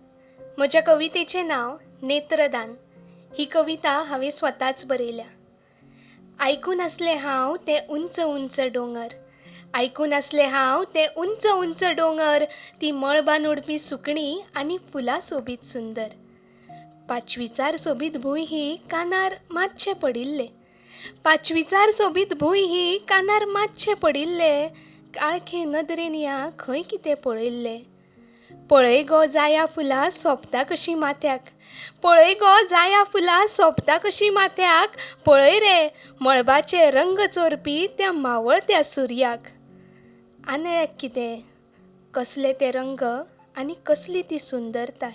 म्हज्या कवितेचें नांव नेत्रदान. ही कविता हांवें स्वताच बरयल्या. आयकून आसलें हांव ते उंच उंच डोंगर, आयकून आसलें हांव ते उंच उंच डोंगर, ती मळबान उडपी सुकणी आनी फुलां सोबीत सुंदर. 5वीचार सोबीत भूंय ही कानार मातशें पडिल्ले, 5वीचार सोबीत भूंय ही कानार मातशें पडिल्ले, काळखे नदरेन या खंय कितें पळयल्लें. पळय गो जाया फुलां सोंपता कशी माथ्याक, पळय गो जाया फुलां सोंपता कशी माथ्याक, पळय रे मळबाचे रंग चोरपी त्या मावळत्या सुर्याक. आंधळ्याक कितें कसले ते रंग आनी कसली ती सुंदरताय.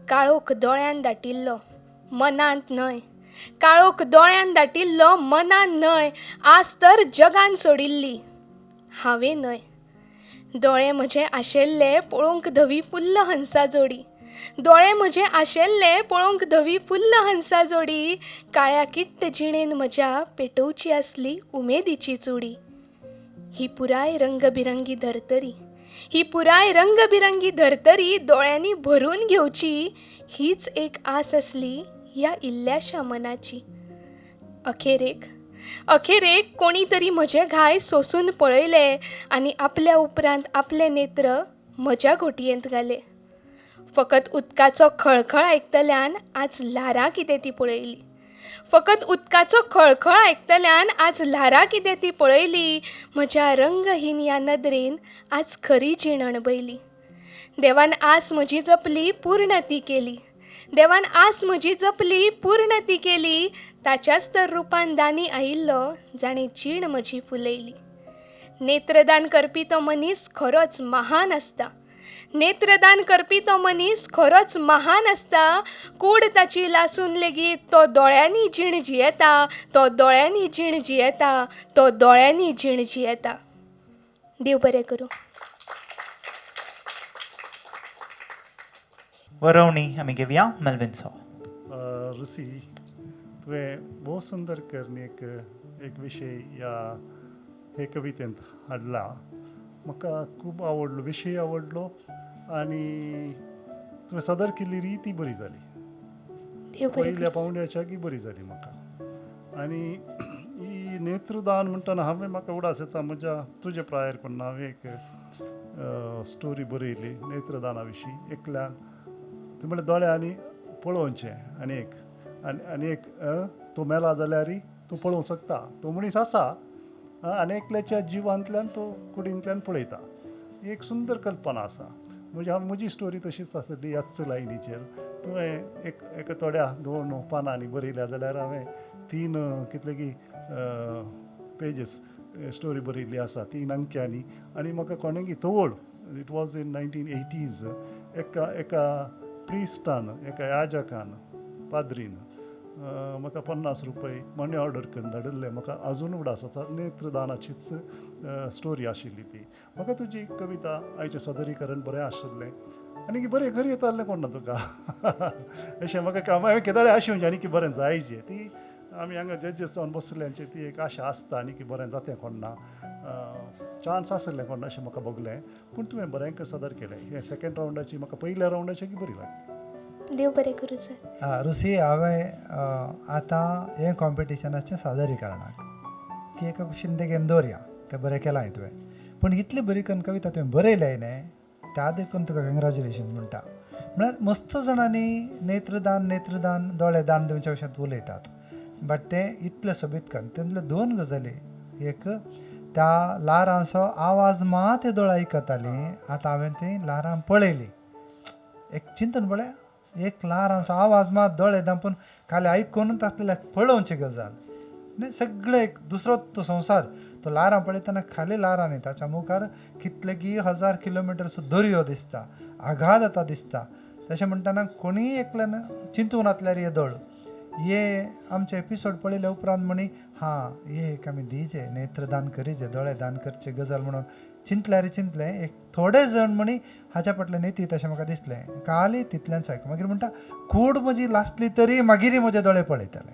काळोख दोळ्यान दाटिल्लो मनांत न्हय, काळोख दोळ्यान दाटिल्लो मनांत न्हय, आस तर जगान सोडिल्ली हांवें न्हय. दोळे म्हजे आशेल्ले पळोवंक धवी फुल्ल हंसा जोडी, दोळे म्हजे आशेल्ले पळोवंक धवी फुल्ल हंसा जोडी, काळ्या किट्ट जिणेन म्हज्या पेटोवची आसली उमेदीची चुडी. ही पुराय रंगबिरंगी धर्तरी, ही पुराय रंगबिरंगी धर्तरी दोळ्यांनी भरून घेवची, हीच एक आस असली ह्या इल्ल्याशा मनाची. अखेरेक कोणी तरी म्हजे घाय सोसून पळयले आनी आपल्या उपरांत आपले नेत्र म्हज्या घोटयेंत घाले. फकत उदकाचो खळखळ आयकतल्यान आज ल्हारां कितें ती पळयली, फकत उदकाचो खळखळ आयकतल्यान आज ल्हारां कितें ती पळयली, म्हज्या रंगहीन ह्या नदरेन आज खरी जीण अणभयली. देवान आस म्हजी जपली पूर्ण ती केली, देवान आस म्हजी जपली पूर्ण ती केली, ताच्याच तर रुपान दानी आयिल्लो जाणें जीण म्हजी फुलयली. नेत्रदान करपी तो मनीस खरोच महान आसता, नेत्रदान करपी तो मनीस खरोच महान आसता, कूड ताची लासून लेगीत तो दोळ्यांनी जीण जियेता, तो दोळ्यांनी जीण जियेता, तो दोळ्यांनी जीण जियेता. देव बरें करूं. वरवणी आमी घेवया मेल्विन्सो. रुसी तुवें भोव सुंदर करून एक विशय ह्या हे कवितेंत हाडला. म्हाका खूब आवडलो, विशय आवडलो आनी तुवें सादर केल्ली रीती बरी जाली. देव बरें पयल्या करूं. पावंड्याच्याकी बरी जाली म्हाका. आनी ही नेत्रदान म्हणटाना हांवें म्हाका उडास येता म्हज्या तुजे प्रायर करून हांवें एक स्टोरी बरयली नेत्रदाना विशीं. एकल्यान ती म्हणल्यार दोळ्यांनी पळोवचें आनी एक तो मेला जाल्यारय तूं पळोवंक शकता. तो मनीस आसा आनी एकल्याच्या जिवांतल्यान तो कुडींतल्यान पळयता. ही एक सुंदर कल्पना आसा. म्हजी स्टोरी तशीच आसली ह्याच लायनीचेर. तुवें एक थोड्या 2 पानांनी बरयल्या जाल्यार हांवें 3 कितले की पेजीस स्टोरी बरयल्ली आसा 3 अंक्यांनी. आनी म्हाका कोणें की तवळ, इट वॉज इन 1980s, एका प्रिस्टान, एका याजकान, पाद्रीन म्हाका 50 रुपये मनी ऑर्डर करून धाडिल्ले. म्हाका अजून उडास आसा. नेत्रदानाचीच स्टोरी आशिल्ली ती. म्हाका तुजी कविता आयचें सदरीकरण बरें आशिल्लें आनी बरें घरी येतालें कोण ना तुका अशें म्हाका हांवें केदाळे आशिवचें आनी बरें जायचें. ती आमी हांगा जजीस जावन बसल्यांची ती एक आशा आसता आनी बरें जातें कोण ना, चान्स आसलें कोण ना अशें म्हाका भोगलें. पूण तुवें बरें सादर केलें. हे सेकंड रावंडाची म्हाका पयल्या रावंडाची बरी लागली. देव बरें करूं सर. रुसी हांवें आतां हें कॉम्पिटिशनाचें सादरीकरणाक ती एका कुशीन तेगेन दवरया. तें बरें केलां तुवें. पूण इतली बरी करून कविता तुवें बरयलें न्हय, त्या देखून तुका कंग्रॅच्युलेशन्स म्हणटा. म्हळ्यार मस्त जाणांनी नेत्रदान दोळे दान दिवच्या विशयांत उलयतात, बट ते इतले सोबीत करून तेंतल्यो 2 गजाली. एक त्या लारांचो आवाज मात ते दोळा आयकतालीं. आतां हांवें ती लारां पळयलीं. एक चिंतून पळय, एक लारांचो आवाज मात दोळे दांपून खाली आयकूनच आसलेल्या पळोवची गजाल न्ही. सगळे एक दुसरो तो संवसार. तो लारां पळयतना खाली लारां न्ही, ताच्या मुखार कितले की 1000 किलोमिटरचो दर्यो दिसता, आघात जाता दिसता. तशें म्हणटाना कोणीय एकल्यान चिंतून आसल्यार हे दोळ ये आमचे एपिसोड पळयले उपरांत म्हणी ये एक आमी दिवचे, नेत्रदान करीचे, दोळे दान करचे गजाल म्हणून चिंतले. एक थोडे जण म्हणी हाच्या फाटल्यान येती तशें म्हाका दिसलें. काली तितल्यान सायक मागीर म्हणटा कूड म्हजी लासली तरी मागीर म्हजे दोळे पळयतले.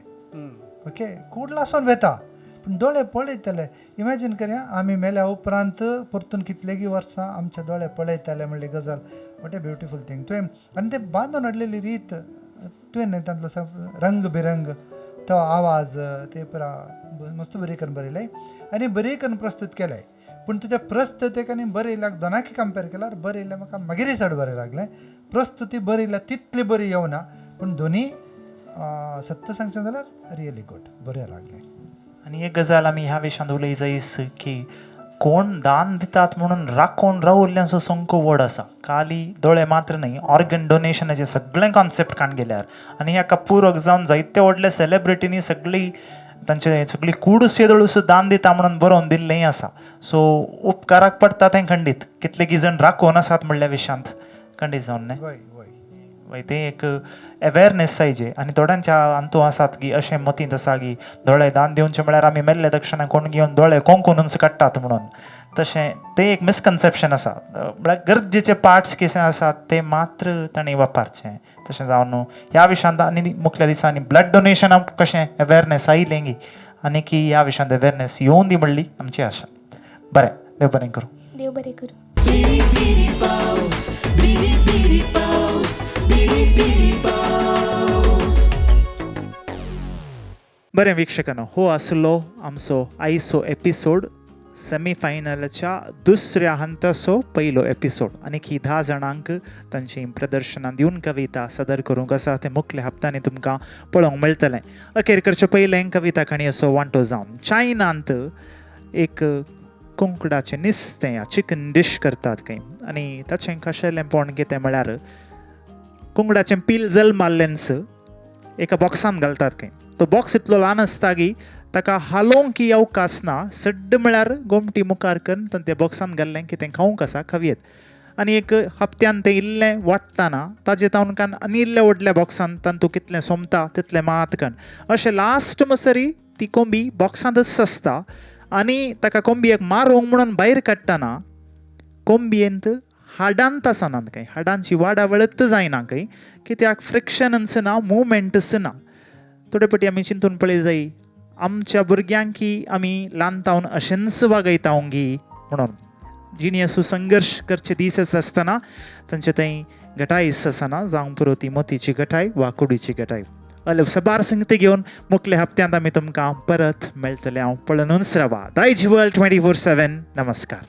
ओके, कूड लासून वेता पूण दोळे पळयतले. इमॅजीन करया आमी मेल्या उपरांत परतून कितलेगी वर्सां आमचे दोळे पळयतले म्हणली गजाल. What A beautiful thing. तुवें आनी ते बांदून हाडलेली रीत तुवें तांतलो रंग बिरंग तो आवाज ते पुरा मस्त बरी करून बरयलें आनी बरी करून प्रस्तूत केलें. पूण तुज्या प्रस्तुतेक आनी बरयल्याक दोनाकी कंपेर केल्यार बरयलें म्हाका मागीर चड बरें लागलें. प्रस्तुती बरयल्या तितली बरी येवना, पूण दोनी सत्य सांगचें जाल्यार रियली गूड, बरें लागलें. आणि एक गजाल आमी ह्या विशयांत उलय जायस की कोण दान दितात म्हणून राखून रावल्ल्यांचो संको व्हड आसा. खाली दोळे मात्र न्ही, ऑर्गन डोनेशनाचे सगळें कॉन्सेप्ट काण गेल्यार आनी ह्या पूरक जावन जायते व्हडले सेलिब्रिटींनी तांचे सगळी कूडस येदळूस दान दिता म्हणून बरोवन दिल्लेंय आसा. सो उपकाराक पडटा तें खंडीत. कितलेकी जण राखून आसात म्हणल्या विशयांत खंडीत जावन न्ही. वय ते एक अवेरनेस जायचे. आनी थोड्यांच्या अंतू आसात की अशें मतींत आसा की दोळे दान दिवचे म्हळ्यार आमी मेल्ले तक्षणां कोण घेवन दोळे कोंकूनच काडटात म्हणून. तशें ते एक मिसकन्सेप्शन आसा. म्हळ्यार गरजेचे पार्ट्स कशे आसात ते मात्र तांणी वापरचे. तशें जावन न्हू ह्या विशयांत आनी मुख्य दिसांनी ब्लड डोनेशनाक कशें अवेरनेस आयलें गी आनी की ह्या विशयांत अवेरनेस येवं दी म्हणली आमची आशा. बरें, देव बरें करूं. देव बरें करूं. बरें वीक्षकांनो, हो आसलो आमचो आयचो एपिसोड, सेमीफायनलच्या दुसऱ्या हंताचो पयलो एपिसोड. आनी ही 10 जाणांक तांची प्रदर्शनां दिवन कविता सादर करूंक आसा ते मुख्य हप्त्यांनी तुमकां पळोवंक मेळटलें. अखेर करचे पयलें कविता काणी असो वांटो जावन चायनांत एक कोंकडाचें नुस्तें या चिकन डीश करतात खंय आनी ताचें खाशेलेंपण कितें म्हळ्यार कोंकडाचें पील जल मारलेंच एका बॉक्सान घालतात खंय. तो बॉक्स इतलो ल्हान आसता की ताका हालोवंक येवंक आसना. सड्ड म्हळ्यार गोमटी मुखार करून त्या बॉक्सान घाल्लें की तें खावंक आसा खावयेत. आनी एक हप्त्यान तें इल्लें वाडटाना ताजे तावनकान आनी इल्ल्या व्हडल्या बॉक्सान तातूंत कितलें सोमता तितलें मात कण अशें लास्ट मसरी ती कोंबी बॉक्सांतच आसता. आनी ताका कोंबयेक मारूंक म्हणून भायर काडटाना कोंबयेंत हाडांत आसनात खंय, हाडांची वाडावळत जायना खंय, कित्याक फ्रिक्शनच ना, मुवमेंटच ना. थोडे फावटी आमी चिंतून पळय जाय आमच्या भुरग्यांकी आमी ल्हानतावन अशेंच वागयतावंगी म्हणून जिणेसू संघर्ष करचे दीस आसतना तांचे थंय गटाय आसना जावं पुरो ती मोतीची गटाय वा कुडीची गटाय सबार संगती घेवन मुखले हप्त्यांत आमी तुमकां परत मेळटले. हांव पळोवनूच रावा. दायज वर्ल्ड 24/7. नमस्कार.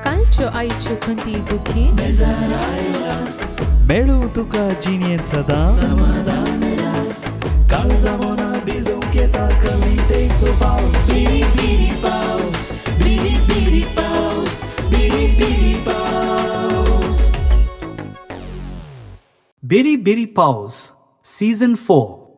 कालच्यो आयच्यो खंती दुखी मेळू तुका जिणेंत सदां समाधान रस काळजा मोना भिजवूंक येता कवितेचो पावस बिरी बिरी पावस बिरी बिरी पावस बिरी बिरी पावस Biri Biri Paws, Season 4.